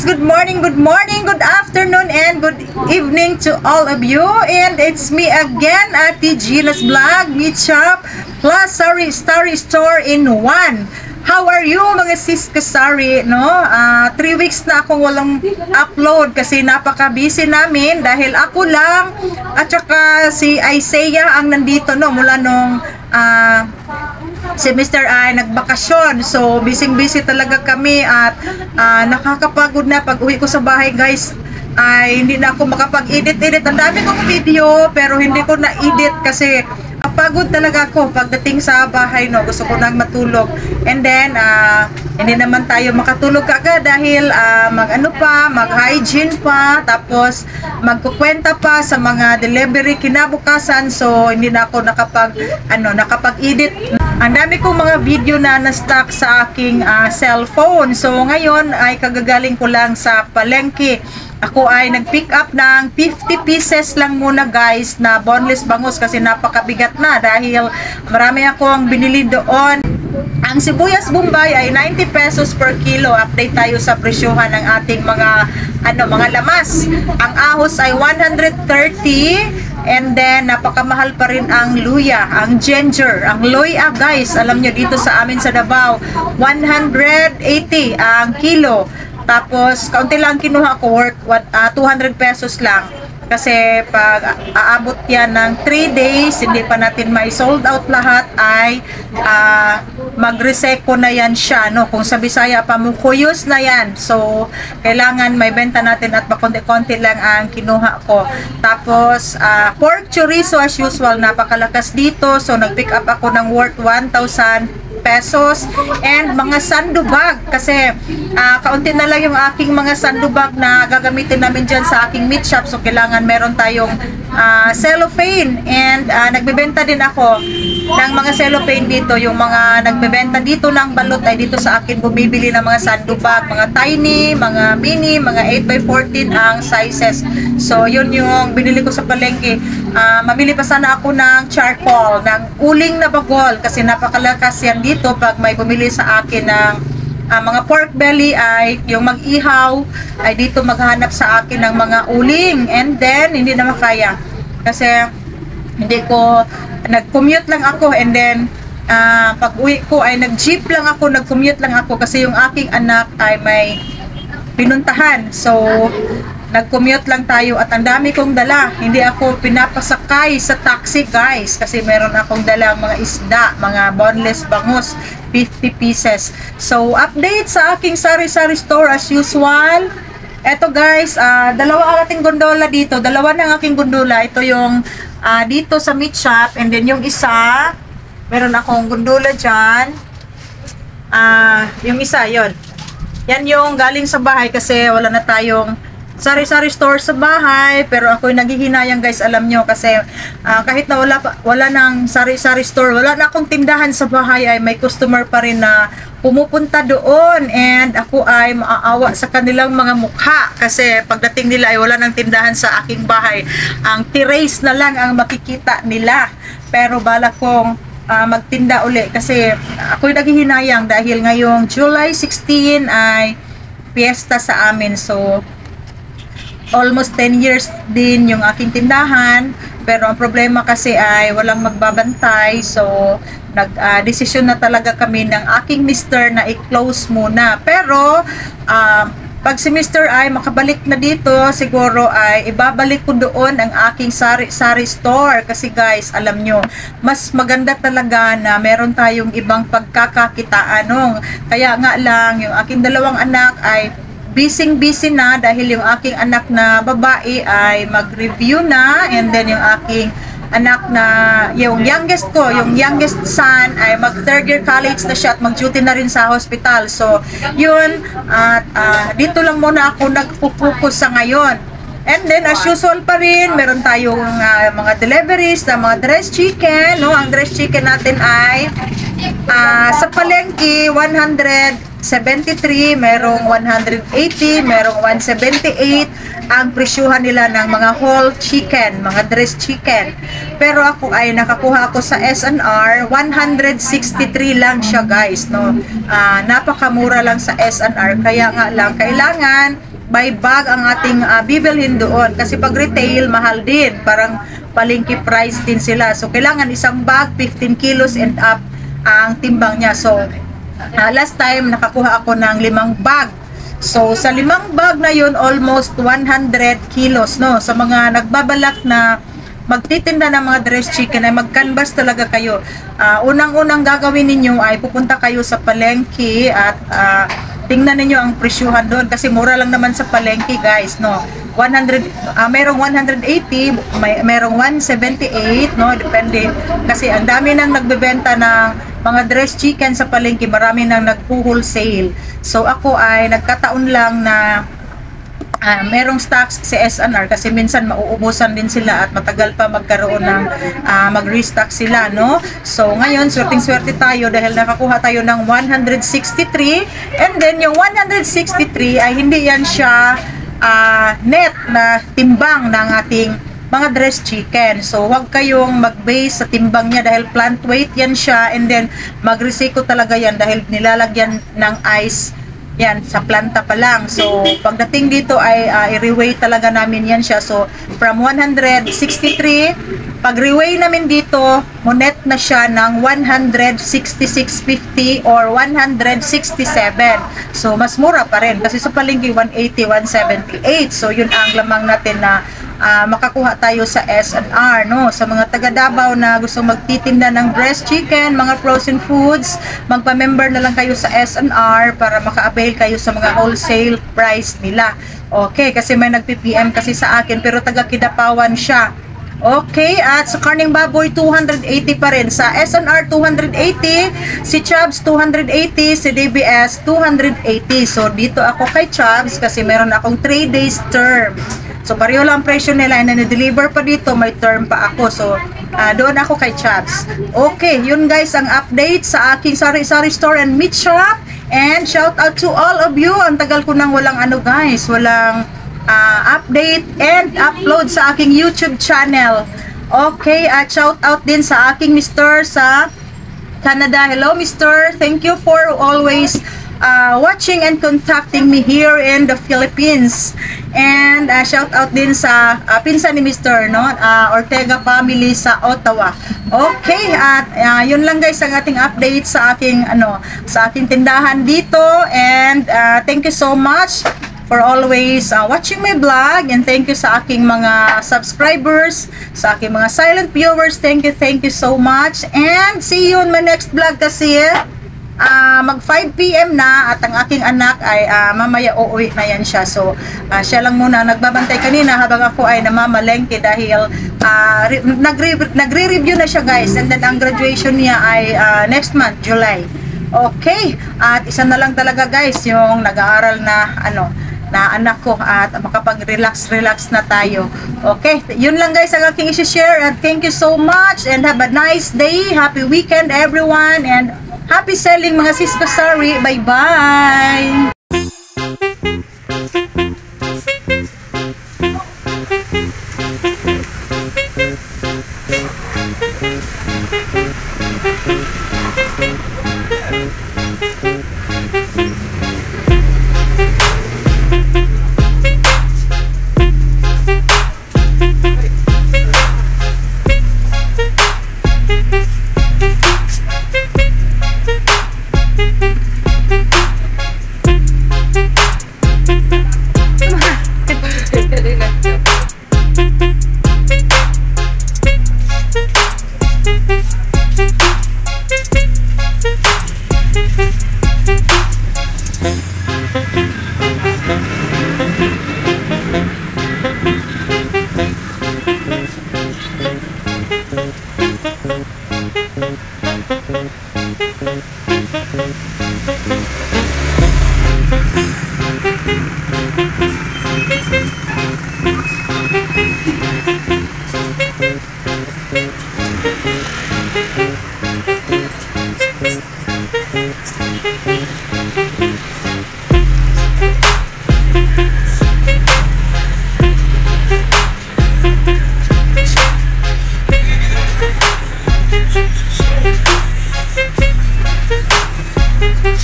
good morning, good afternoon, and good evening to all of you. And it's me again, Ate Gina's Vlog, Meat Shop, plus Sari Store in one. How are you mga sis kasari, no? 3 weeks na akong walang upload kasi napaka-busy namin dahil ako lang at saka si Isaiah ang nandito, no? Mula nung si Mr. ay nagbakasyon. So, busy talaga kami at nakakapagod na pag uwi ko sa bahay, guys. Ay hindi na ako makapag-edit. Ang dami kong video pero hindi ko na-edit kasi pagod talaga ako pagdating sa bahay, no. Gusto ko nang matulog. And then hindi naman tayo makatulog kaagad dahil mag-hygiene pa, tapos magkukwenta pa sa mga delivery kinabukasan. So hindi na ako nakapag-edit. Ang dami kong mga video na na-stock sa aking cellphone. So ngayon ay kagagaling ko lang sa palengke. Ako ay nag-pick up ng 50 pieces lang muna, guys, na boneless bangus kasi napakabigat na dahil marami akong binili doon. Ang sibuyas Bombay ay 90 pesos per kilo. Update tayo sa presyohan ng ating mga lamas. Ang ahos ay 130, and then napakamahal pa rin ang luya, ang ginger, ang loya, guys. Alam nyo dito sa amin sa Davao, 180 ang kilo. Tapos, kaunti lang kinuha ko, worth 200 pesos lang. Kasi pag aabot yan ng 3 days, hindi pa natin ma-sold out lahat, ay mag-reseko na yan siya, no? Kung sa Bisaya, pamukuyos na yan. So, kailangan may benta natin at pakunti-kunti lang ang kinuha ko. Tapos, pork chorizo as usual, napakalakas dito. So, nag-pick up ako ng worth 1,000 pesos and mga sandubag kasi kaunti na lang yung aking mga sandubag na gagamitin namin dyan sa aking meat shop. So kailangan meron tayong cellophane, and nagbebenta din ako ng mga cellophane dito. Yung mga nagbebenta dito ng balot ay dito sa akin bumibili ng mga sandubag, mga tiny, mga mini, mga 8x14 ang sizes. So yun yung binili ko sa palengke. Mamili pa sana ako ng charcoal, ng uling na bagol kasi napakalakas yan dito pag may bumili sa akin ng mga pork belly, ay yung mag-ihaw ay dito maghanap sa akin ng mga uling, and then hindi na makaya kasi hindi ko nag-commute lang ako, and then pag uwi ko ay nag-jeep lang ako, nag-commute lang ako kasi yung aking anak ay may pinuntahan. So nag-commute lang tayo at ang dami kong dala. Hindi ako pinapasakay sa taxi, guys, kasi meron akong dalang mga isda, mga boneless bangus, 50 pieces. So, update sa aking sari-sari store as usual. Eto, guys, dalawa ang ating gondola dito. Dalawa ng aking gondola. Ito yung dito sa meat shop, and then yung isa, meron akong gondola dyan. Yung isa, yon. Yan yung galing sa bahay kasi wala na tayong sari-sari store sa bahay, pero ako'y naghihinayang, guys, alam nyo, kasi kahit na wala ng sari-sari store, wala na akong tindahan sa bahay, ay may customer pa rin na pumupunta doon, and ako ay maaawa sa kanilang mga mukha kasi pagdating nila ay wala ng tindahan sa aking bahay. Ang terrace na lang ang makikita nila, pero balak kong magtinda uli kasi ako'y naghihinayang dahil ngayong July 16 ay piyesta sa amin. So almost 10 years din yung aking tindahan, pero ang problema kasi ay walang magbabantay. So nag-desisyon na talaga kami ng aking mister na i-close muna. Pero pag si mister ay makabalik na dito, siguro ay ibabalik ko doon ang aking sari-sari store kasi, guys, alam nyo, mas maganda talaga na meron tayong ibang pagkakakitaan. Kaya nga lang yung aking dalawang anak ay busy na dahil yung aking anak na babae ay mag-review na, and then yung aking anak na, yung youngest ko, yung youngest son ay mag 3rd year college na siya at mag-duty na rin sa hospital. So yun, dito lang muna ako nagpo-focus sa ngayon. And then as usual pa rin, meron tayong mga deliveries na mga dressed chicken, no? Ang dressed chicken natin ay sa palengke 173, merong 180, merong 178 ang presyuhan nila ng mga whole chicken, mga dressed chicken. Pero ako ay nakakuha ako sa S&R, 163 lang siya, guys, no. Napakamura lang sa S&R, kaya nga lang kailangan by bag ang ating bibilhin doon. Kasi pag retail, mahal din. Parang palengke price din sila. So, kailangan isang bag, 15 kilos and up ang timbang niya. So, last time, nakakuha ako ng 5 bag. So, sa 5 bag na yun, almost 100 kilos, no? Sa mga nagbabalak na magtitinda ng mga dress chicken ay mag-canvas talaga kayo. Unang-unang gagawin ninyo ay pupunta kayo sa palengke at tingnan ninyo ang presyuhan doon kasi mura lang naman sa palengke, guys, no. 100 merong 180, merong 178, no, depende kasi ang dami nang nagbebenta ng mga dress chicken sa palengke, marami nang nagpo-wholesale. So ako ay nagkataon lang na merong stocks si S&R kasi minsan mauubusan din sila at matagal pa magkaroon ng mag-restock sila, no? So ngayon, swerteng-swerte tayo dahil nakakuha tayo ng 163 and then yung 163 ay hindi yan siya net na timbang ng ating mga dress chicken. So huwag kayong mag-base sa timbang niya dahil plant weight yan siya and then mag-recycle talaga yan dahil nilalagyan ng ice yan sa planta pa lang. So pagdating dito ay i-reweigh talaga namin yan siya. So from 163, pag reweigh namin dito, monet na siya ng 166.50 or 167. So mas mura pa rin kasi sa palengke 180, 178. So yun ang lamang natin na makakuha tayo sa S&R, no? Sa mga taga Davao na gusto magtitinda ng breast chicken, mga frozen foods, magpa-member na lang kayo sa S&R para maka-avail kayo sa mga wholesale price nila. Okay, kasi may nagpi-PM kasi sa akin pero taga Kidapawan siya. Okay, at sa karning baboy 280 pa rin. Sa S&R 280, si Chubbs 280, si DBS 280. So dito ako kay Chubbs kasi meron akong 3 days term. So pareho lang ang presyo nila and na-deliver pa dito, may term pa ako. So doon ako kay Chubbs. Okay, yun guys ang update sa aking sari-sari store and meat shop. And shout out to all of you. Ang tagal ko nang walang guys, walang update and upload sa aking YouTube channel. Okay, at shout out din sa aking Mr. sa Canada. Hello Mr. Thank you for always watching and contacting me here in the Philippines. And shout out din sa pinsan ni Mr. no, Ortega family sa Ottawa. Okay, at yun lang guys ang ating update sa aking sa aking tindahan dito. And thank you so much for always watching my vlog, and thank you sa aking mga subscribers, sa aking mga silent viewers. Thank you so much, and see you in my next vlog kasi mag 5 PM na at ang aking anak ay mamaya uuwi na yan siya. So siya lang muna nagbabantay kanina habang ako ay namamalengke dahil nagre-review na siya guys, and then ang graduation niya ay next month, July. Okay, at isa na lang talaga guys yung nag-aaral na na anak ko at makapag-relax na tayo. Okay, yun lang guys ang aking i-share, and thank you so much and have a nice day. Happy weekend everyone and happy selling mga Cisco Sari. Bye bye.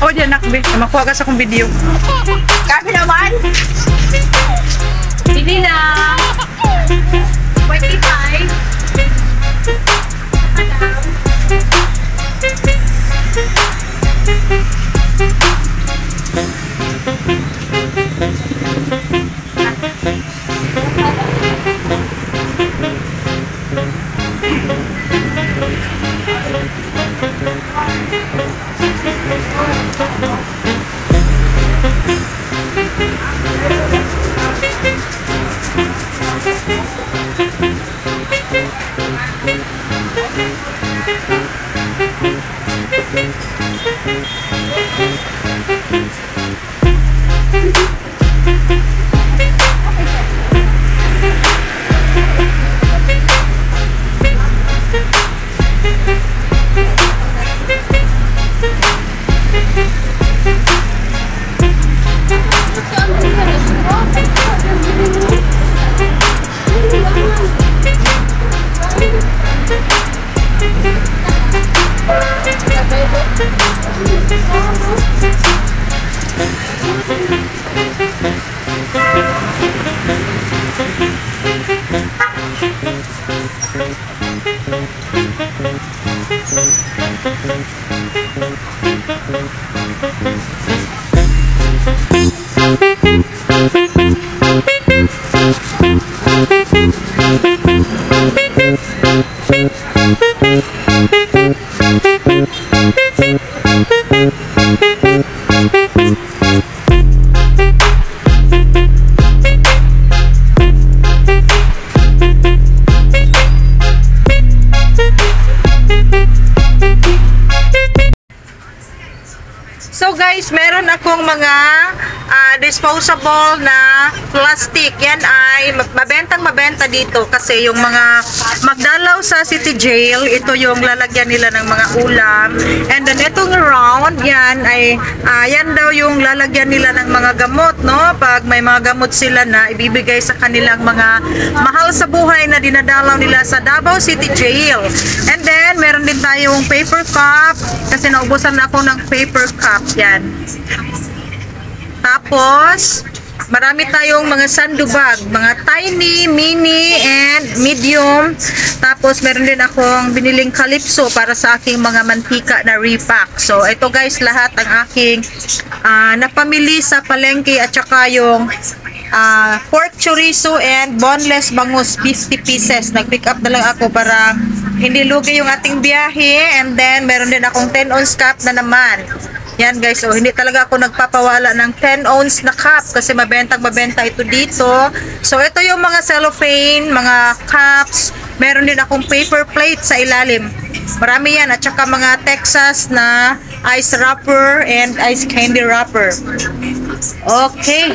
Oh, diyan nakbe. Makuha ka sa kong video. Kami naman. So guys, meron akong mga disposable na plastic. Yan ay mabenta dito kasi yung mga magdalaw sa City Jail, ito yung lalagyan nila ng mga ulam. And then itong round, yan ay yan daw yung lalagyan nila ng mga gamot, no? Pag may mga gamot sila na ibibigay sa kanilang mga mahal sa buhay na dinadalaw nila sa Davao City Jail. And then meron din tayong paper cup kasi naubusan na ako ng paper cup. Yan. Tapos, marami tayong mga sandubag, mga tiny, mini, and medium. Tapos, meron din akong biniling calypso para sa aking mga mantika na repack. So, ito guys, lahat ang aking napamili sa palengke at saka yung pork chorizo and boneless bangus 50 pieces. Nag-pick up na lang ako para hindi lugi yung ating biyahe. And then, meron din akong 10 ounce cup na naman. Yan guys, oh, hindi talaga ako nagpapawala ng 10 ounce na cup kasi mabenta ito dito. So ito yung mga cellophane, mga cups. Meron din akong paper plate sa ilalim. Marami yan at saka mga Texas na ice wrapper and ice candy wrapper. Okay.